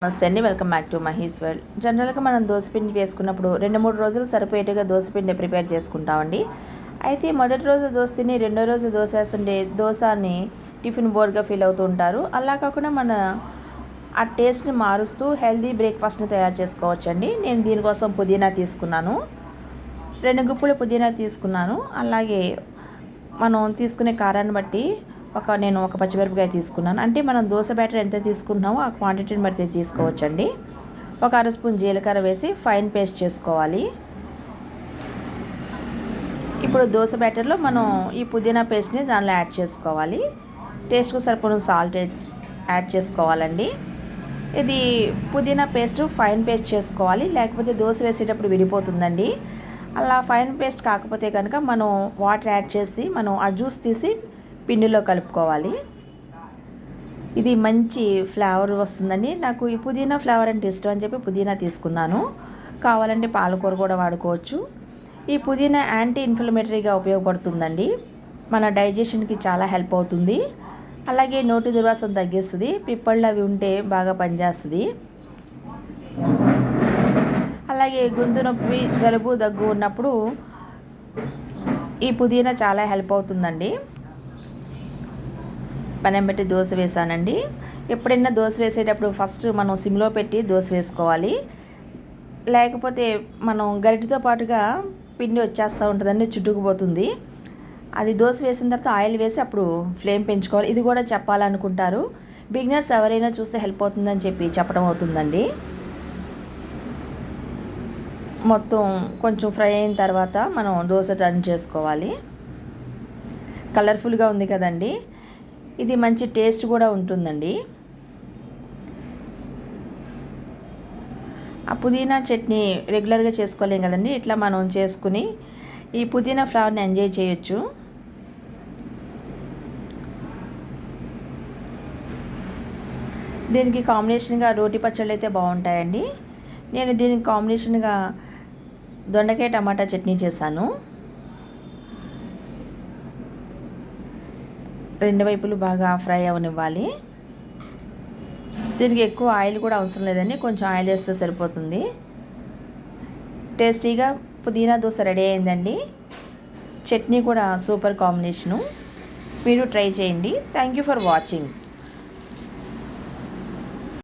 నమస్తే అండి, welcome back to Mahi's world. జనరల్గా మనం దోసపిండి చేసుకున్నప్పుడు 2-3 రోజులు సరిపోయేట్టుగా దోసపిండి ప్రిపేర్ చేసుకుంటామండి. అయితే మొదటి రోజు దోశ తిని రెండో రోజు దోశ వేస్తుంటే దోశని టిఫిన్ బోర్డ్గా ఫీల్ అవుతూ ఉంటారు. అలా కాకుండా మన ఆ టేస్ట్ని మారుస్తూ హెల్దీ బ్రేక్ఫాస్ట్ని తయారు చేసుకోవచ్చండి. నేను దీనికోసం పుదీనా తీసుకున్నాను, 2 గుప్పులు పుదీనా తీసుకున్నాను. అలాగే మనం తీసుకునే కారాన్ని బట్టి నేను ఒక పచ్చిమిరపకాయ తీసుకున్నాను. అంటే మనం దోశ బ్యాటర్ ఎంత తీసుకుంటున్నామో ఆ క్వాంటిటీని బట్టి తీసుకోవచ్చండి. ఒక అర స్పూన్ జీలకర్ర వేసి ఫైన్ పేస్ట్ చేసుకోవాలి. ఇప్పుడు దోశ బ్యాటర్లో మనం ఈ పుదీనా పేస్ట్ని దానిలో యాడ్ చేసుకోవాలి. టేస్ట్కు సరిపడిన సాల్ట్ యాడ్ చేసుకోవాలండి. ఇది పుదీనా పేస్ట్ ఫైన్ పేస్ట్ చేసుకోవాలి, లేకపోతే దోశ వేసేటప్పుడు విడిపోతుందండి. అలా ఫైన్ పేస్ట్ కాకపోతే కనుక మనం వాటర్ యాడ్ చేసి మనం ఆ జ్యూస్ తీసి పిండిలో కలుపుకోవాలి. ఇది మంచి ఫ్లేవర్ వస్తుందండి. నాకు ఈ పుదీనా ఫ్లేవర్ అంటే ఇష్టం అని చెప్పి పుదీనా తీసుకున్నాను. కావాలంటే పాలకూర కూడా వాడుకోవచ్చు. ఈ పుదీనా యాంటీ ఇన్ఫ్లమేటరీగా ఉపయోగపడుతుందండి. మన డైజెషన్కి చాలా హెల్ప్ అవుతుంది. అలాగే నోటి దుర్వాసన తగ్గిస్తుంది. పిప్పళ్ళు అవి ఉంటే బాగా పనిచేస్తుంది. అలాగే గొంతు నొప్పి, జలుబు, దగ్గు ఉన్నప్పుడు ఈ పుదీనా చాలా హెల్ప్ అవుతుందండి. పెనం పెట్టి దోశ వేసానండి. ఎప్పుడైనా దోశ వేసేటప్పుడు ఫస్ట్ మనం సిమ్లో పెట్టి దోశ వేసుకోవాలి. లేకపోతే మనం గరిటెతో పాటుగా పిండి వచ్చేస్తూ ఉంటుందండి, చుట్టుకుపోతుంది. అది దోశ వేసిన తర్వాత ఆయిల్ వేసి అప్పుడు ఫ్లేమ్ పెంచుకోవాలి. ఇది కూడా చెప్పాలనుకుంటారు. బిగినర్స్ ఎవరైనా చూస్తే హెల్ప్ అవుతుందని చెప్పి చెప్పడం అవుతుందండి. మొత్తం కొంచెం ఫ్రై అయిన తర్వాత మనం దోశ టర్న్ చేసుకోవాలి. కలర్ఫుల్గా ఉంది కదండి. ఇది మంచి టేస్ట్ కూడా ఉంటుందండి. ఆ పుదీనా చట్నీ రెగ్యులర్గా చేసుకోలేం కదండి. ఇట్లా మనం చేసుకుని ఈ పుదీనా ఫ్లేవర్ని ఎంజాయ్ చేయొచ్చు. దీనికి కాంబినేషన్గా రోటి పచ్చళ్ళు అయితే బాగుంటాయండి. నేను దీనికి కాంబినేషన్గా దొండకాయ టమాటా చట్నీ చేశాను. 2 వైపులు బాగా ఫ్రై అవనివ్వాలి. దీనికి ఎక్కువ ఆయిల్ కూడా అవసరం లేదండి, కొంచెం ఆయిల్ వేస్తే సరిపోతుంది. టేస్టీగా పుదీనా దోశ రెడీ అయిందండి. చట్నీ కూడా సూపర్ కాంబినేషను. మీరు ట్రై చేయండి. Thank you for watching.